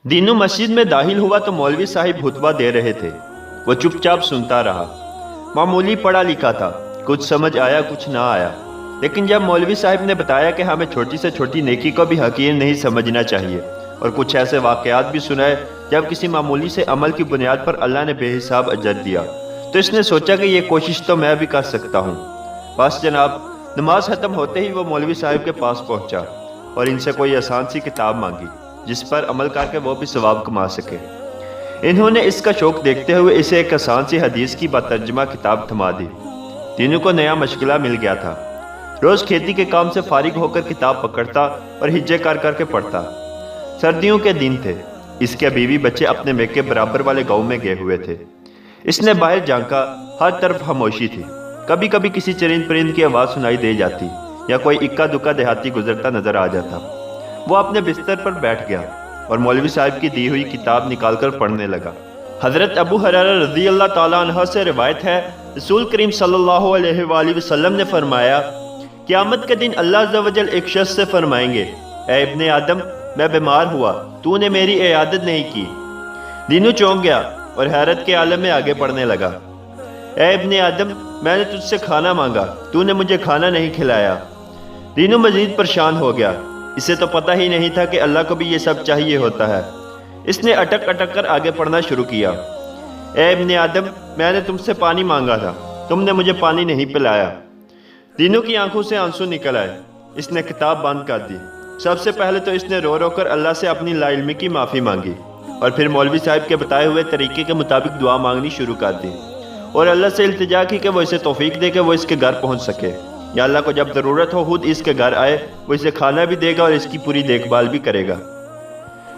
दीनू मस्जिद में दाखिल हुआ तो मौलवी साहिब खुतबा दे रहे थे। वो चुपचाप सुनता रहा। मामूली पढ़ा लिखा था, कुछ समझ आया कुछ ना आया। लेकिन जब मौलवी साहिब ने बताया कि हमें छोटी से छोटी नेकी को भी हकीर नहीं समझना चाहिए और कुछ ऐसे वाक़यात भी सुनाए जब किसी मामूली से अमल की बुनियाद पर अल्लाह ने बेहिसाब अजर दिया, तो इसने सोचा कि ये कोशिश तो मैं भी कर सकता हूँ। बस जनाब, नमाज ख़त्म होते ही वो मौलवी साहिब के पास पहुँचा और इनसे कोई आसान सी किताब मांगी जिस पर अमल करके वो भी सवाब कमा सके। इन्होंने इसका शौक देखते हुए इसे एक आसान सी हदीस की बातर्जमा किताब थमा दी। तीनों को नया मशगला मिल गया था। रोज़ खेती के काम से फारिग होकर किताब पकड़ता और हिज्जे कर करके पढ़ता। सर्दियों के दिन थे। इसके बीवी बच्चे अपने मेके बराबर वाले गांव में गए हुए थे। इसने बाहर झांका, हर तरफ खामोशी थी। कभी कभी किसी चरिंद परिंद की आवाज़ सुनाई दे जाती या कोई इक्का दुक्का देहाती गुजरता नजर आ जाता। वो अपने बिस्तर पर बैठ गया और मौलवी साहब की दी हुई किताब निकालकर पढ़ने लगा। हज़रत अबू हुरैरा रज़ी अल्लाह ताला अन्हु से रिवायत है, रसूल करीम सल्लल्लाहु अलैहि वसल्लम ने फरमाया, क़यामत के दिन अल्लाह अज़्ज़ा वजल एक शख्स से फरमाएंगे, ए इब्ने आदम, मैं बीमार हुआ, तूने मेरी इयादत नहीं की। दीनू चौंक गया और हैरत के आलम में आगे पढ़ने लगा। ए इब्ने आदम, मैंने तुझसे खाना मांगा, तूने मुझे खाना नहीं खिलाया। दीनू मजीद परेशान हो गया। इसे तो पता ही नहीं था कि अल्लाह को भी ये सब चाहिए होता है। इसने अटक अटक कर आगे पढ़ना शुरू किया। ए इब्ने आदम, मैंने तुमसे पानी मांगा था, तुमने मुझे पानी नहीं पिलाया। दीनू की आंखों से आंसू निकल आए। इसने किताब बंद कर दी। सबसे पहले तो इसने रो रो कर अल्लाह से अपनी लाइल्मी की माफ़ी मांगी और फिर मौलवी साहब के बताए हुए तरीके के मुताबिक दुआ मांगनी शुरू कर दी और अल्लाह से इल्तिजा की कि वो इसे तौफीक दे के वो इसके घर पहुंच सके, या अल्लाह को जब ज़रूरत हो खुद इसके घर आए, वो इसे खाना भी देगा और इसकी पूरी देखभाल भी करेगा।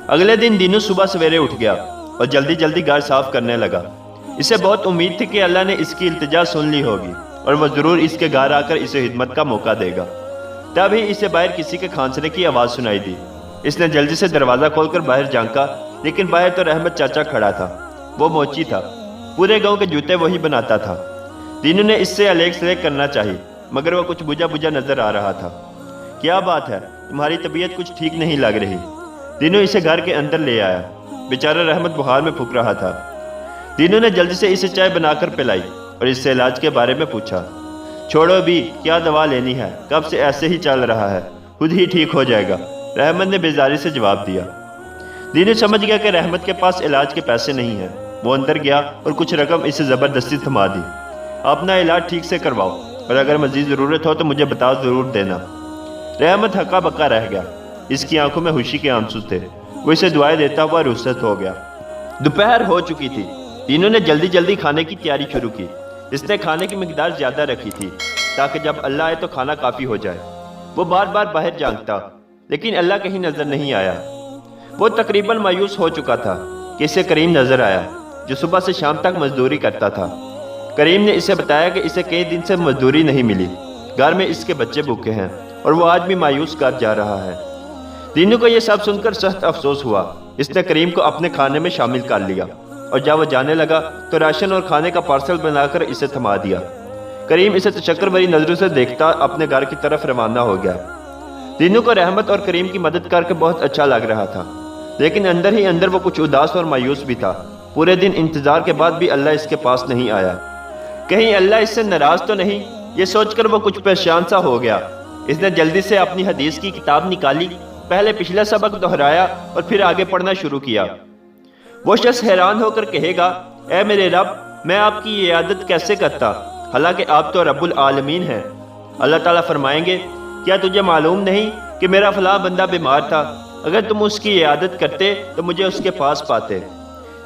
अगले दिन दीनू सुबह सवेरे उठ गया और जल्दी जल्दी घर साफ करने लगा। इसे बहुत उम्मीद थी कि अल्लाह ने इसकी इल्तिजा सुन ली होगी और वह ज़रूर इसके घर आकर इसे हिदमत का मौका देगा। तभी इसे बाहर किसी के खांसने की आवाज़ सुनाई दी। इसने जल्दी से दरवाज़ा खोलकर बाहर झांका, लेकिन बाहर तो रहमत चाचा खड़ा था। वो मोची था, पूरे गाँव के जूते वही बनाता था। दीनू ने इससे अलेख सलेख करना चाहिए, मगर वह कुछ बुझा बुझा नजर आ रहा था। क्या बात है, तुम्हारी तबीयत कुछ ठीक नहीं लग रही। दीनू इसे घर के अंदर ले आया। बेचारा रहमत बुखार में फूंक रहा था। दीनू ने जल्दी से इसे चाय बनाकर पिलाई और इससे इलाज के बारे में पूछा। छोड़ो भी, क्या दवा लेनी है, कब से ऐसे ही चल रहा है, खुद ही ठीक हो जाएगा, रहमत ने बेजारी से जवाब दिया। दीनू समझ गया कि रहमत के पास इलाज के पैसे नहीं हैं। वो अंदर गया और कुछ रकम इसे ज़बरदस्ती थमा दी। अपना इलाज ठीक से करवाओ और अगर मज़ीद ज़रूरत हो तो मुझे बताओ, ज़रूर देना। रहमत हक्का बक्का रह गया। इसकी आंखों में खुशी के आंसू थे। वो इसे दुआएं देता हुआ रुखसत हो गया। दोपहर हो चुकी थी। तीनों ने जल्दी जल्दी खाने की तैयारी शुरू की। इसने खाने की मिकदार ज़्यादा रखी थी ताकि जब अल्लाह आए तो खाना काफ़ी हो जाए। वो बार बार बाहर झांकता, लेकिन अल्लाह कहीं नज़र नहीं आया। वो तकरीबन मायूस हो चुका था कि इसे करीम नज़र आया, जो सुबह से शाम तक मजदूरी करता था। करीम ने इसे बताया कि इसे कई दिन से मजदूरी नहीं मिली, घर में इसके बच्चे भूखे हैं और वो आज भी मायूस कर जा रहा है। दीनू को यह सब सुनकर सख्त अफसोस हुआ। इसने करीम को अपने खाने में शामिल कर लिया और जब वो जाने लगा तो राशन और खाने का पार्सल बनाकर इसे थमा दिया। करीम इसे तशक्कुर भरी नजरों से देखता अपने घर की तरफ रवाना हो गया। दीनू को रहमत और करीम की मदद करके बहुत अच्छा लग रहा था, लेकिन अंदर ही अंदर वो कुछ उदास और मायूस भी था। पूरे दिन इंतजार के बाद भी अल्लाह इसके पास नहीं आया। कहीं अल्लाह इससे नाराज तो नहीं, ये सोचकर वो कुछ परेशान सा हो गया। इसने जल्दी से अपनी हदीस की किताब निकाली, पहले पिछला सबक दोहराया और फिर आगे पढ़ना शुरू किया। वो शख्स हैरान होकर कहेगा, ए मेरे रब, मैं आपकी इयादत कैसे करता, हालांकि आप तो रब्बुल आलमीन हैं। अल्लाह ताला फरमाएंगे, क्या तुझे मालूम नहीं कि मेरा फलां बंदा बीमार था, अगर तुम उसकी इयादत करते तो मुझे उसके पास पाते।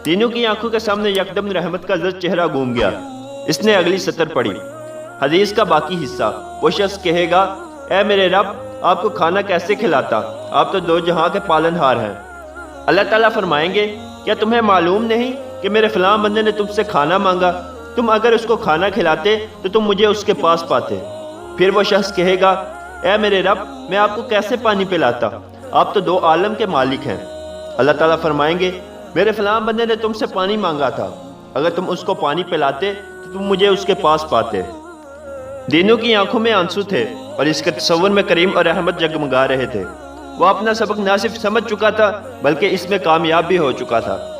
तीनों की आंखों के सामने यकदम रहमत का जज चेहरा घूम गया। इसने अगली सतर पढ़ी, हदीस का बाकी हिस्सा। वो शख्स कहेगा, ए मेरे रब, आपको खाना कैसे खिलाता, आप तो दो जहां के पालनहार हैं। अल्लाह ताला फरमाएंगे, क्या तुम्हें मालूम नहीं कि मेरे फलां बंदे ने तुमसे खाना मांगा, तुम अगर उसको खाना खिलाते तो तुम मुझे उसके पास पाते। फिर वो शख्स कहेगा, ए मेरे रब, मैं आपको कैसे पानी पिलाता, आप तो दो आलम के मालिक हैं। अल्लाह ताला फरमाएंगे, मेरे फलां बंदे ने तुमसे पानी मांगा था, अगर तुम उसको पानी पिलाते तो तुम मुझे उसके पास पाते। दीनू की आंखों में आंसू थे और इसके तस्वुर में करीम और रहमत जगमगा रहे थे। وہ اپنا سبق نہ صرف سمجھ چکا تھا بلکہ اس میں کامیاب بھی ہو چکا تھا۔